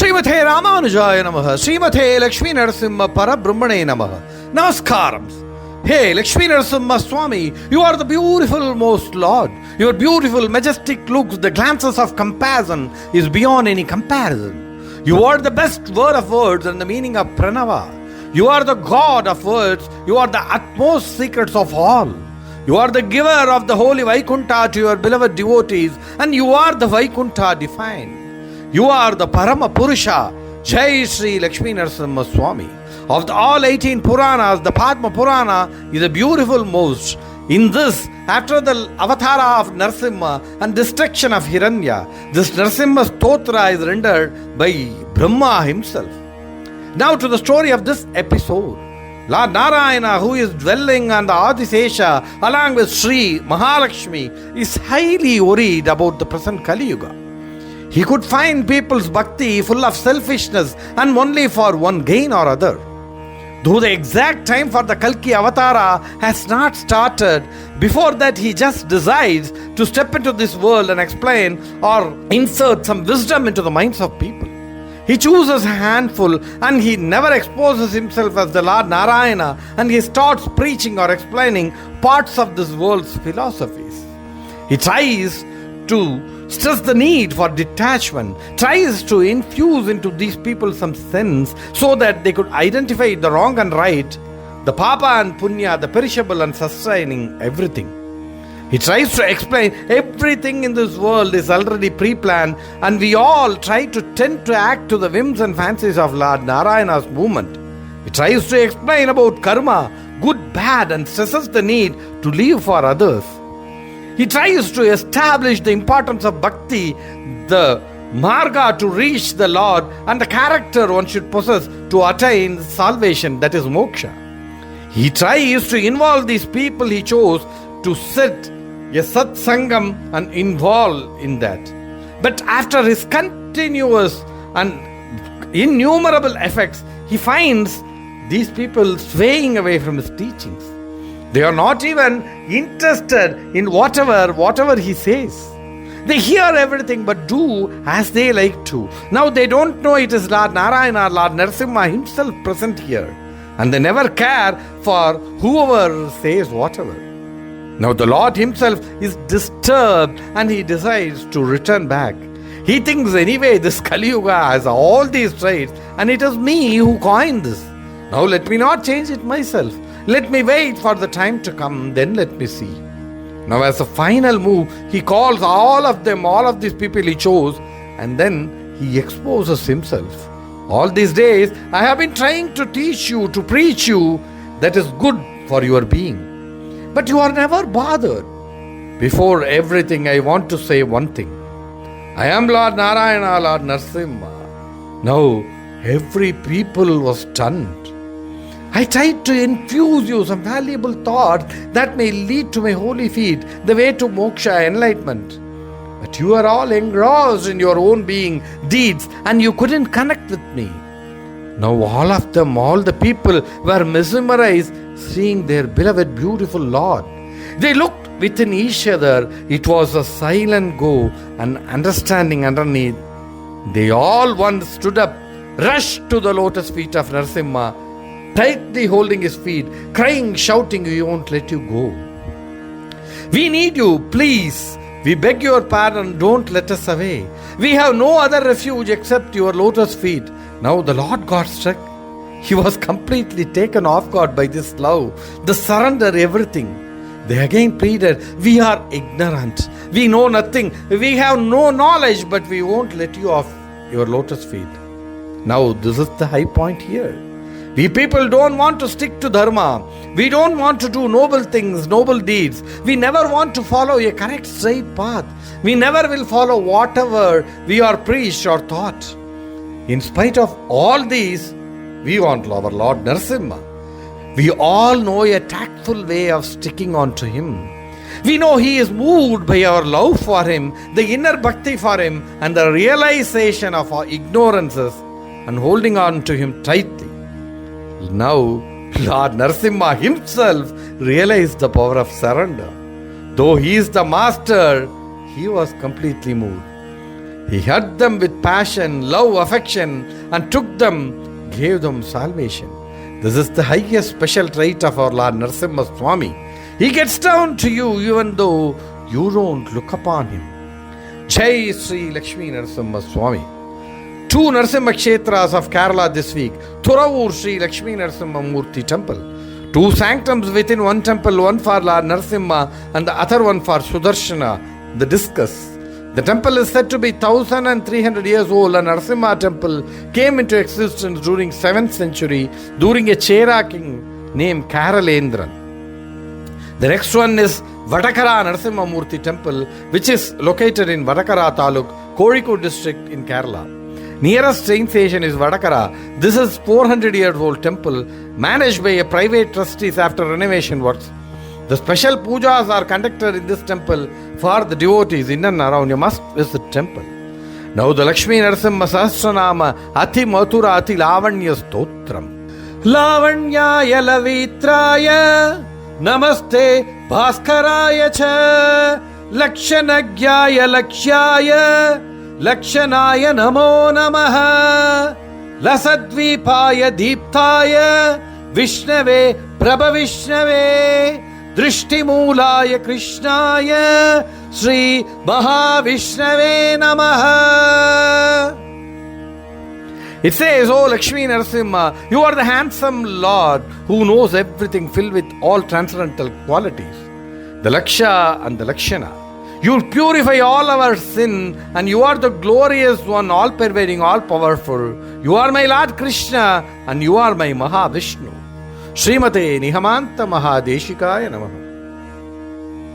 Srimate Ramanujaya Namaha. Srimate Lakshmi Narasimha Parabrahmane Namaha. Namaskaram. Hey, Lakshmi Narasimha Swami, you are the beautiful most Lord. Your beautiful, majestic looks, the glances of compassion is beyond any comparison. You are the best word of words and the meaning of Pranava. You are the God of words. You are the utmost secrets of all. You are the giver of the holy Vaikuntha to your beloved devotees, and you are the Vaikuntha defined. You are the Parama Purusha, Jai Sri Lakshmi Narasimha Swami. Of the all 18 Puranas, the Padma Purana is a beautiful most. In this, after the avatara of Narasimha and destruction of Hiranya, this Narasimha Stotra is rendered by Brahma himself. Now to the story of this episode. Lord Narayana, who is dwelling on the Adisesha along with Sri Mahalakshmi, is highly worried about the present Kali Yuga. He could find people's bhakti full of selfishness and only for one gain or other. Though the exact time for the Kalki Avatara has not started, before that he just decides to step into this world and explain or insert some wisdom into the minds of people. He chooses a handful and he never exposes himself as the Lord Narayana, and he starts preaching or explaining parts of this world's philosophies. He tries to stress the need for detachment, tries to infuse into these people some sense so that they could identify the wrong and right, the papa and punya, the perishable and sustaining everything. He tries to explain everything in this world is already pre-planned, and we all try to tend to act to the whims and fancies of Lord Narayana's movement. He tries to explain about karma, good, bad, and stresses the need to live for others. He tries to establish the importance of bhakti, the marga to reach the Lord, and the character one should possess to attain salvation, that is moksha. He tries to involve these people he chose to sit a satsangam and involve in that. But after his continuous and innumerable effects, he finds these people swaying away from his teachings. They are not even interested in whatever he says. They hear everything but do as they like to. Now they don't know it is Lord Narayana, Lord Narasimha himself present here. And they never care for whoever says whatever. Now the Lord himself is disturbed and he decides to return back. He thinks anyway this Kali Yuga has all these traits and it is me who coined this. Now let me not change it myself. Let me wait for the time to come, then let me see. Now as a final move, he calls all of these people he chose, and then he exposes himself. All these days, I have been trying to teach you, to preach you that is good for your being. But you are never bothered. Before everything, I want to say one thing. I am Lord Narayana, Lord Narasimha. Now, every people was stunned. I tried to infuse you some valuable thoughts that may lead to my holy feet, the way to moksha, enlightenment. But you are all engrossed in your own being, deeds, and you couldn't connect with me. Now all the people were mesmerized seeing their beloved beautiful Lord. They looked within each other. It was a silent go and understanding underneath. They all once stood up, rushed to the lotus feet of Narasimha, tightly holding his feet, crying, shouting, we won't let you go. We need you, please. We beg your pardon, don't let us away. We have no other refuge except your lotus feet. Now the Lord got struck. He was completely taken off guard by this love, the surrender, everything. They again pleaded, we are ignorant. We know nothing. We have no knowledge, but we won't let you off your lotus feet. Now this is the high point here. We people don't want to stick to dharma. We don't want to do noble things, noble deeds. We never want to follow a correct straight path. We never will follow whatever we are preached or taught. In spite of all these, we want our Lord Narasimha. We all know a tactful way of sticking on to him. We know he is moved by our love for him, the inner bhakti for him, and the realization of our ignorances and holding on to him tightly. Now, Lord Narasimha himself realized the power of surrender. Though he is the master, he was completely moved. He heard them with passion, love, affection, and took them, gave them salvation. This is the highest special trait of our Lord Narasimha Swami. He gets down to you even though you don't look upon him. Jai Sri Lakshmi Narasimha Swami. Two Narasimha Kshetras of Kerala this week. Thuravur Sri Lakshmi Narasimha Murti Temple. Two sanctums within one temple, one for Lord Narasimha and the other one for Sudarshana, the discus. The temple is said to be 1300 years old, and Narasimha temple came into existence during 7th century during a Chera king named Karalendran. The next one is Vadakara Narasimha Murti temple, which is located in Vadakara Taluk, Kozhikode district in Kerala. Nearest train station is Vadakara. This is 400-year-old temple managed by a private trustees after renovation works. The special pujas are conducted in this temple for the devotees in and around. You must visit temple. Now the Lakshmi Narasimha Sahasranama Ati Mathura Ati Lavanya Stotram. Lavanyaya Lavitraya Namaste Bhaskaraya Cha Lakshanagyaya Lakshyaya Lakshanaya Namo Namaha Lasadvipaya Deeptaya Vishnave Prabhavishnave Drishtimulaya Krishnaya Sri Mahavishnave Namaha. It says, O Lakshmi Narasimha, you are the handsome Lord who knows everything, filled with all transcendental qualities. The Laksha and the Lakshana. You purify all our sin, and you are the glorious one, all pervading, all powerful. You are my Lord Krishna, and you are my Mahavishnu. Srimate Nihamanta Mahadeshikaya Namaha.